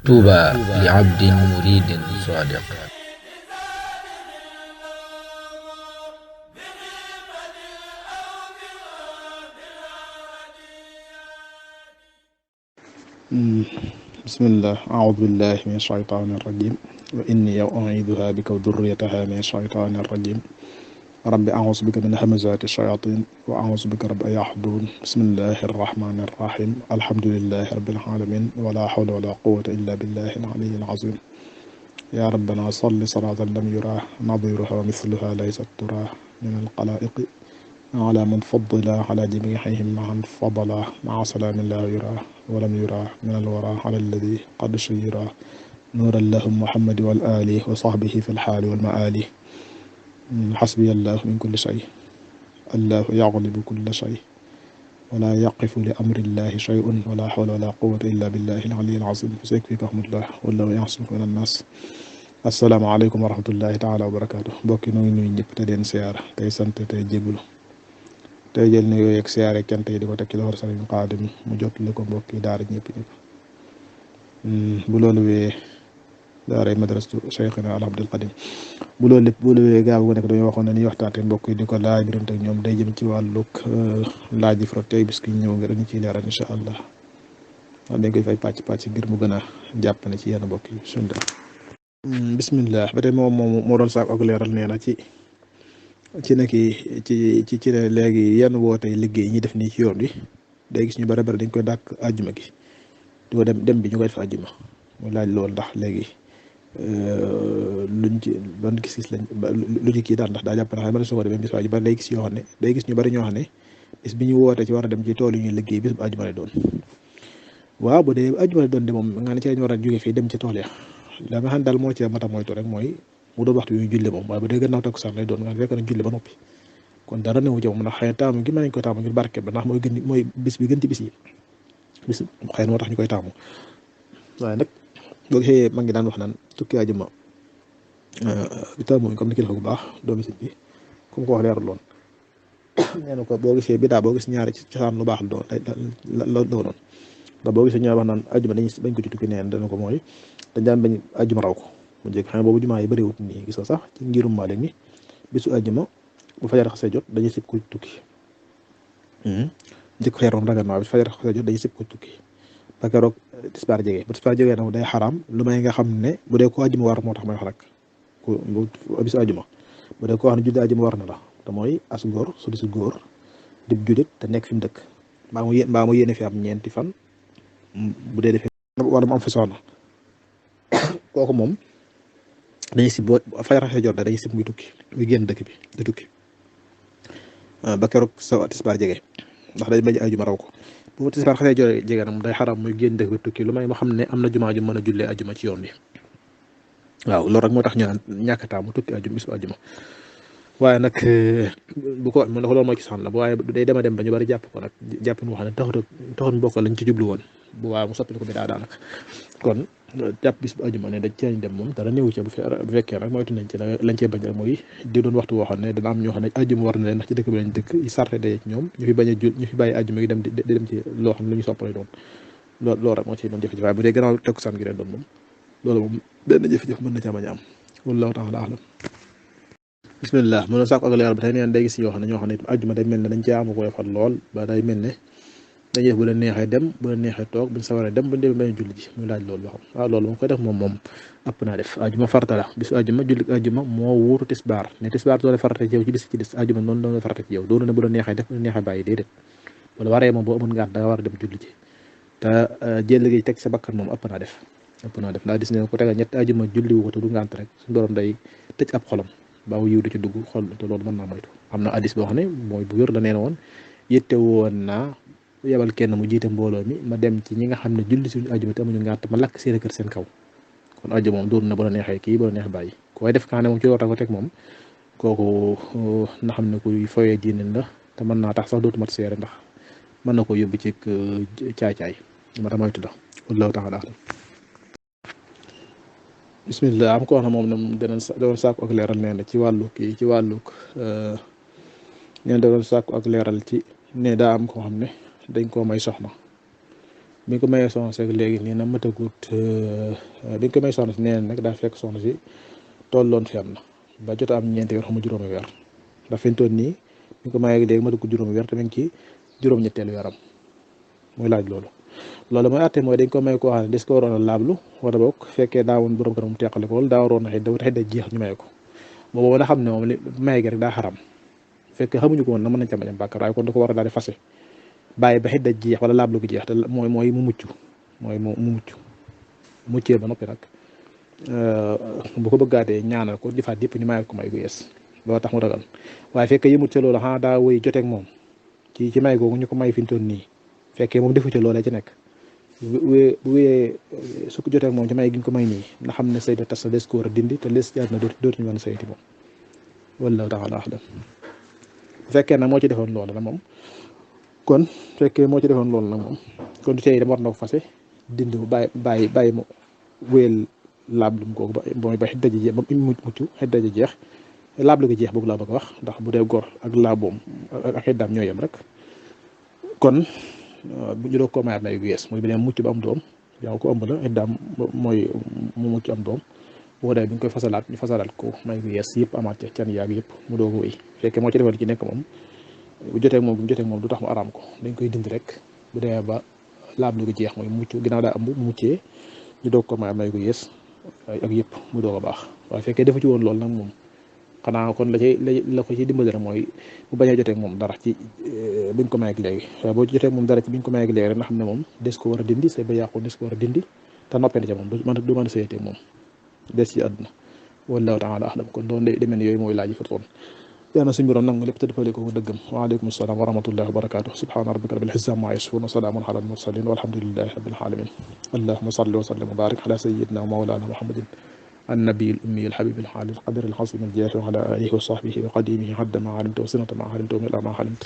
طوبى لعبد مريد صادق. بسم الله. أعوذ بالله من الشيطان الرجيم وإني أعيذها بك وذريتها من الشيطان الرجيم رب أعوذ بك من همزات الشياطين وأعوذ بك رب أن يحضرون. بسم الله الرحمن الرحيم. الحمد لله رب العالمين ولا حول ولا قوة إلا بالله العلي العظيم. يا ربنا صل صلاة لم يراه نظيرها ومثلها ليست تراه من القلائق على من فضل على جميعهم معا فضلا مع سلام لا يراه ولم يراه من الورى على الذي قد شيرا نورا لهم محمد والآل وصحبه في الحال والمآل. حسبي الله من كل شيء الله يغلب كل شيء ولا يقف لأمر الله شيء ولا حول ولا قوة إلا بالله العلي العظيم. فسيكفيكهم الله والله يعصمك من الناس. asalaamaaleykum wa rahmatullahi taala wa barakaatu. mbokki noo ngi nuyu ñëpp te leen siyaar tey sant tey jégalu tey jël ne yooyu ak siyaare cant yi di ko teg ci loxo Sëriñ Xaadim mu jottali ko mbokki daara ñëpp ñëpp. bu loolu wee daaray madrasatu Cheikhina Al Abdul Qadim bu loolu lépp bu loolu wee gaaw gu nekk dañoo waxoon ne ni waxtaate mbokk yi di ko laaj birante ak ñoom day jëm ci wàllug laaj yi frot tey bis ki ñëw nga dañu ciy leeral incha allah dañ koy fay pàcc ngir mu gën a jàpp ne ci yenn mbokk yi sunda bismillah. ba tey moom moo doon saako ak leeral nee na ci nekk ci ne léegi yenn woote liggéey yi ñuy def nii ci yoon wi day gis ñu bari dañ koy dàkk àjjuma gi di ko dem bi ñu koy def àjjuma mu laaj loolu ndax léegi luñ ci ban gis-gis lañ lu ci kii daal ndax daa jàpp na xam ne soo ko demee bis waa ji bari day gis yoo xam ne day gis ñu bari ñoo xam ne bis bi ñu woote ci war a dem ci tool yi ñuy liggéey bis bu àjjuma lay doon. waaw bu dee àjjuma lay doon de moom nga ne ci lañ war a jóge fii dem ci tool ya la nga xam daal moo ci mata moytu rek mooy mu doon waxtu yu julli moom waaye bu dee gannaaw takkusaan lay doon nga fekk na julli ba noppi kon dara newu ci moom ndax xëy na taamu gi mën nañ koy taamu ngir barke ba ndax mooy bis bi gën ci bis yi bis xëy na moo tax ñu koy taamu. waaye nag boo gisee ma ngi daan wax naan tukki àjjuma bi taamu comme ni kilifa bu baax doomi sëñ bi comme ko wax leerul loon nee na ko boo gisee bidaa boo gis ñaari ci cosaan lu baax la doon ndax boo gisee ñaari wax naan àjjuma dañuy bañ ko ci tukki neen dana ko mooy dañ daan bañ àjjuma raw ko mu njëkk xam ne boobu jumaa yi bëriwut nii gis nga sax ci ngirum Maalik ni bisu àjjuma bu fajar xasee jot dañuy sib ko tukki njëkk xeer moom ragal naa bi fajar xasee jot dañuy sib ko tukki ba keroog tisbaar jege bu tisbaar jegee nag day xaraam lu may nga xam ne bu dee ko àjjuma war moo tax may wax rek ku bisu àjjuma bu dee ko wax ne julli àjjuma war na la te mooy as góor su di si góor di jullit te nekk fi mu dëkk mbaa mu yéene fi am ñeenti fan bu dee defee wala mu am fi soxna kooku moom dañuy sib boo fajar xasee jot dañuy sib muy tukki muy génn dëkk bi di tukki ba keroog sa tisbaar jege ndax day bañ àjjuma raw ko bu tisbaar xasee jege nag day xaram muy génn dëkk bi tukki lu may ma xam ne am na jumaa ju mën a jullee àjjuma ci yoon bi waaw loolu rek moo tax ñu naan ñàkk a taamu tukki àjjuma bisu àjjuma waaye nag bu ko mën na ko loolu mooy cosaan la waaye day dem ba ñu bari jàpp ko nag jàpp nu wax ne taxut mbokk lañ ci jublu woon bu waaye mu soppali ko bi daanaka kon jàpp bis bu àjjuma ne dañ cee dem moom dara néew ci bu fekkee nag moytu nañ ci lañ cee bañ rek mooy di doon waxtu woo xam ne dana am ñoo xam ne àjjuma war na leen ndax ci dëkk bi lañ dëkk sarte daje ci ñoom ñu fi bañ a jul ñu fi bàyyi àjjuma gi dem di dem ci loo xam ne lu ñu soppali doon loolu rek moo ci doon jafe-jafe waaye bu dee gannaaw takkusaan gi leen doon moom loolu moom benn jafe-jafe mën na caa bañ a am wallahu taala alam. bismillah mu doon saako ak leeral ba tey neen day gis yoo xam ne ñoo xam ne àjjuma day mel ne dañ cee amu koy fat lool ba day mel ne dañuy def bu leen neexee dem bu leen neexee toog buñ sawaree dem buñ demee bañ julli ji muy laaj loolu ba xam waaw loolu moom koy def moom ëpp naa def àjjuma farata la bisu àjjuma julli àjjuma moo wuutu tisbaar ne tisbaar doole farata ci yow ci bis ci des àjjuma noonu doole farata ci yow doonu ne bu la neexee def bu la neexee bàyyi déedéet wala waree moom boo amoon ngànt da nga war a dem julli ji te jël gi teg sa bakkan moom ëpp naa def ndax gis ne ko tegal ñetti àjjuma julli wu ko te du ngànt rek suñu borom day tëj ab xolam baaw yiw du ci dugg xol te loolu mën naa moytu am na hadis boo xam ne mooy bu wér la nee na woon yitte woon naa yebal kenn mu jiite mbooloo mi ma dem ci ñi nga xam ne julli suñu àjjuma te amuñu ngànt ma lakk seen kër seen kaw kon àjjuma moom doon na bu la neexee kii bu la neexee bàyyi koy def kaa ne moom ci loolu ko teg moom kooku na xam ne kuy foyee diine la te mën naa tax sax dootu mat seere ndax mën na ko yóbbu ci caay-caay ma ta moytu la wallahu taala bismillah am ko wax na moom ne moom doon sàkku ak leeral nee na ci wàllu kii ci wàllu nee na doon sàkku ak leeral ci ne daa am koo xam ne dañ koo may soxna bi ñu ko mayee soxna si léegi nii na matagut bi ñu ko may soxna si nee na nag daa fekk soxna si tolloon fenn ba jot a am ñeenti weer xamu juróomi weer ndax fi ñu toll nii bi ñu ko mayee léegi matagut juróomi weer te mu ngi ci juróom-ñetteelu weeram muy laaj loolu mooy àtte mooy dañ ko may koo xam ne des ko waroon a laablu wala boog fekkee daa woon borom këram mu teqale ko daa waroon a xidda jeex ñu may ko boobu na xam ne moom li may gi rek daa xaram fekkee xamuñu ko woon na mën nañ ca bañ a bàkkaar waaye kon da ko war a daal di fase bàyyi ba xidda jeex wala laablu gi jeex te mooy mu mucc muccee ba noppi nag bu ko bëggaatee ñaanal ko di faat yëpp ñu may ko may gu yees loolu tax mu ragal waaye fekkee yëmut ca loolu xanaa daa woy joteeg moom ci may googu ñu ko may fi ñu toll nii fekkee moom defu ca loolee ci nekk bu wéyee su ko joteeg moom ci may gi ñu ko may nii nga xam ne sëy da tas des ko war a dindi te les ci àdduna dootuñu mën a sëyti moom wallahu taala a'lam bu fekkee nag moo ci defoon loolu nag moom kon fekkee moo ci defoon loolu nag moom kon du tey dama war na ko fase dindi mu bàyyi mu wéyal laablum kooku ba mooy ba xidda ji jeex ba mu mucc xidda ji jeex laablu gi jeex boobu laa bëgg a wax ndax bu dee gor ak laaboom ak xiddaam ñoo yem rek kon bu ñu doog koo mayaat may gu yees mooy beneen mucc ba am doom yaa ko ëmb la xiddaam mooy mu mucc am doom boo dee bi ñu koy fasalaat ñu fasalaat ko may gu yees yëpp amaat ca can yaag yëpp mu doog a wéy fekkee moo ci defal ci nekk moom bu jotee moom du tax mu araam ko dañ koy dindi rek bu demee ba laablu gi jeex mooy mucc ginnaaw daa ëmb mu muccee ñu doog ko mayaat may gu yees ak yëpp mu doog a baax waaye fekkee defu ci woon loolu nag moom xanaa kon la ko ci dimbali rek mooy bu bañ a jotee moom dara ci biñ ko may ak léegi waaye boo jotee moom dara ci biñ ko may ak léegi rek nga xam ne moom des ko war a dindi say ba yàqu des ko war a dindi te noppee na ca moom du mën a sëyatee moom des ci àdduna wallahu taala a'lam kon doon demee ne yooyu mooy laaj yi fa toon yàlla suñu borom nangu lépp te defale ko dëggam waaleykum salaam wa rahmatullahi wa barakatuh subhana rabbika rabbil izzati amma yasifun wa salaamun ala al mursalin walhamdulillahi rabbil alamin allahumma salli wa sallim wa barik ala sayyidina wa mawlana muhammadin النبي الأمي الحبيب الحالي القدر الحصين الجاه وعلى آله وصحبه وقديمه عد ما علمت وسنة ما علمت وملء ما علمت